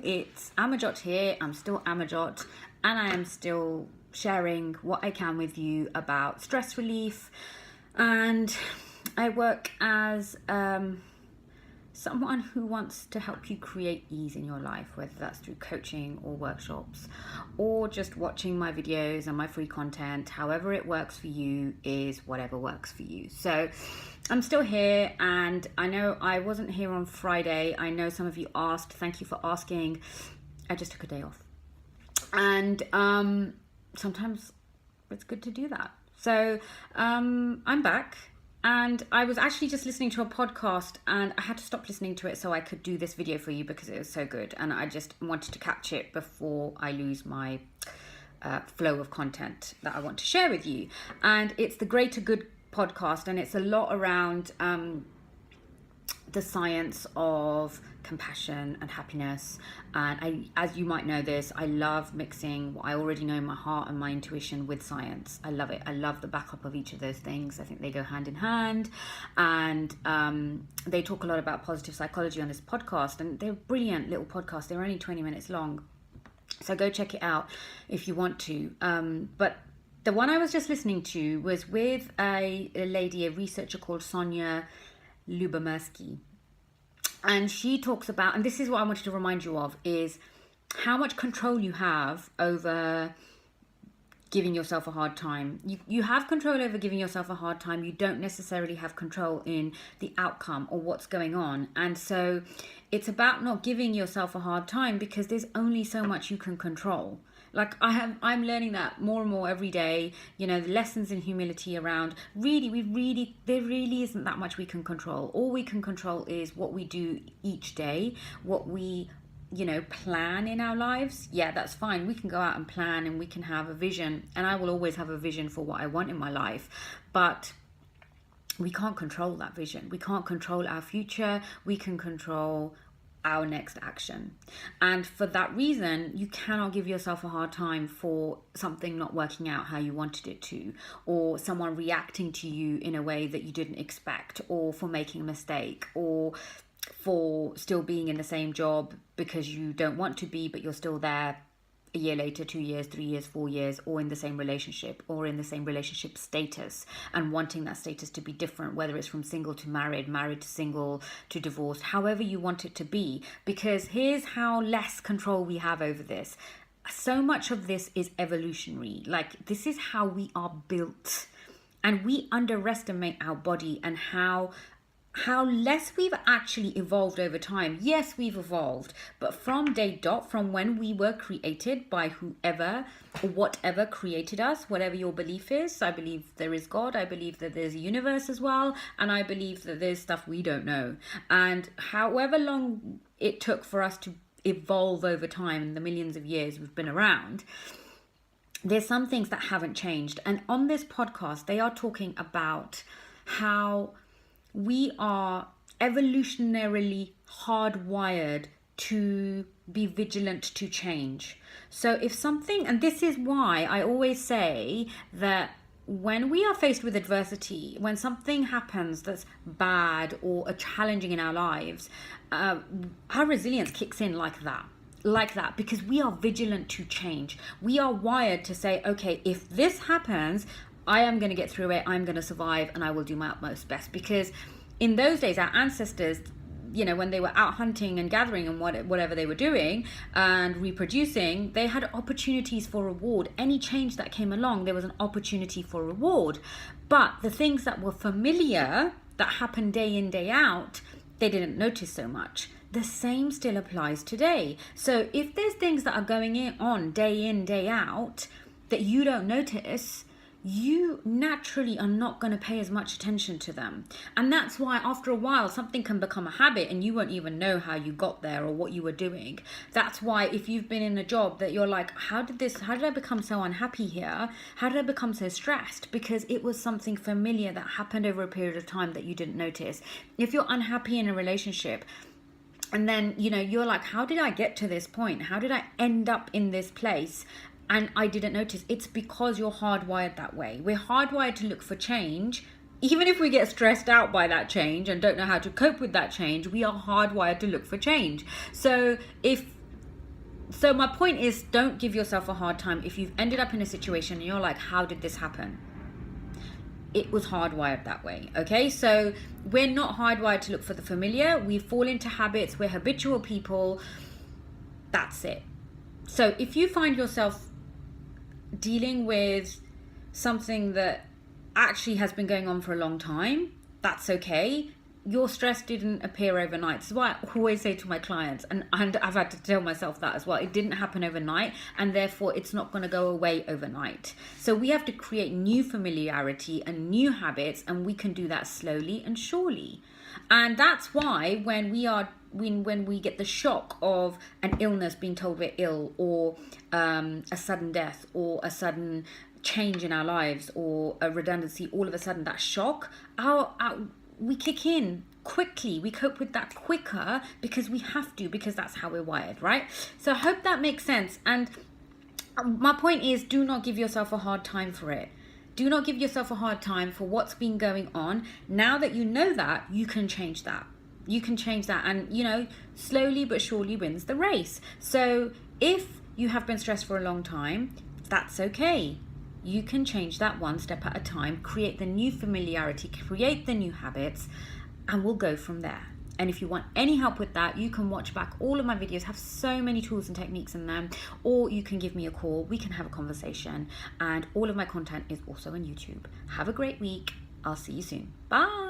it's Amajot here. I'm still Amajot, and I am still sharing what I can with you about stress relief. And I work as someone who wants to help you create ease in your life, whether that's through coaching or workshops or just watching my videos and my free content. However it works for you is whatever works for you. So I'm still here, and I know I wasn't here on Friday. I know some of you asked. Thank you for asking. I just took a day off, and sometimes it's good to do that. So I'm back. And I was actually just listening to a podcast, and I had to stop listening to it so I could do this video for you because it was so good. And I just wanted to catch it before I lose my flow of content that I want to share with you. And it's the Greater Good podcast, and it's a lot around the science of compassion and happiness. And as you might know this, I love mixing what I already know in my heart and my intuition with science. I love it. I love the backup of each of those things. I think they go hand in hand. And they talk a lot about positive psychology on this podcast, and they're brilliant little podcasts. They're only 20 minutes long, so go check it out if you want to. But the one I was just listening to was with a lady, a researcher called Sonia Lyubomirsky. And she talks about, and this is what I wanted to remind you of, is how much control you have over giving yourself a hard time. You have control over giving yourself a hard time. You don't necessarily have control in the outcome or what's going on. And so it's about not giving yourself a hard time, because there's only so much you can control. Like I'm learning that more and more every day. You know, the lessons in humility around there really isn't that much we can control. All we can control is what we do each day, what we, plan in our lives. Yeah, that's fine. We can go out and plan, and we can have a vision, and I will always have a vision for what I want in my life, but we can't control that vision. We can't control our future. We can control our next action. And for that reason, you cannot give yourself a hard time for something not working out how you wanted it to, or someone reacting to you in a way that you didn't expect, or for making a mistake, or for still being in the same job because you don't want to be, but you're still there a year later, 2 years, 3 years, 4 years, or in the same relationship, or in the same relationship status, and wanting that status to be different, whether it's from single to married, married to single, to divorced, however you want it to be. Because here's how less control we have over this. So much of this is evolutionary. Like, this is how we are built, and we underestimate our body and how less we've actually evolved over time. Yes, we've evolved, but from day dot, from when we were created by whoever or whatever created us, whatever your belief is. I believe there is God, I believe that there's a universe as well, and I believe that there's stuff we don't know. And however long it took for us to evolve over time, in the millions of years we've been around, there's some things that haven't changed. And on this podcast, they are talking about how we are evolutionarily hardwired to be vigilant to change. So if something, and this is why I always say that when we are faced with adversity, when something happens that's bad or challenging in our lives, our resilience kicks in like that, because we are vigilant to change. We are wired to say, okay, if this happens, I am going to get through it, I'm going to survive, and I will do my utmost best. Because in those days, our ancestors, when they were out hunting and gathering and whatever they were doing and reproducing, they had opportunities for reward. Any change that came along, there was an opportunity for reward. But the things that were familiar, that happened day in, day out, they didn't notice so much. The same still applies today. So if there's things that are going on day in, day out that you don't notice, you naturally are not going to pay as much attention to them. And that's why after a while something can become a habit and you won't even know how you got there or what you were doing. That's why if you've been in a job that you're like, how did I become so unhappy here? How did I become so stressed? Because it was something familiar that happened over a period of time that you didn't notice. If you're unhappy in a relationship, and then, you're like, how did I get to this point? How did I end up in this place? And I didn't notice. It's because you're hardwired that way. We're hardwired to look for change. Even if we get stressed out by that change and don't know how to cope with that change, we are hardwired to look for change. So if So my point is, don't give yourself a hard time if you've ended up in a situation and you're like, how did this happen? It was hardwired that way. Okay, so we're not hardwired to look for the familiar. We fall into habits. We're habitual people. That's it. So if you find yourself dealing with something that actually has been going on for a long time, that's okay. Your stress didn't appear overnight. This is why I always say to my clients, and I've had to tell myself that as well, it didn't happen overnight, and therefore it's not going to go away overnight. So we have to create new familiarity and new habits, and we can do that slowly and surely. And that's why when we get the shock of an illness, being told we're ill, or a sudden death, or a sudden change in our lives, or a redundancy, all of a sudden that shock, we kick in quickly. We cope with that quicker because we have to, because that's how we're wired, right? So I hope that makes sense. And my point is, do not give yourself a hard time for it. Do not give yourself a hard time for what's been going on. Now that you know that, you can change that. You can change that, and slowly but surely wins the race. So if you have been stressed for a long time, that's okay. You can change that one step at a time, create the new familiarity, create the new habits, and we'll go from there. And if you want any help with that, you can watch back all of my videos, have so many tools and techniques in them, or you can give me a call, we can have a conversation, and all of my content is also on YouTube. Have a great week. I'll see you soon. Bye.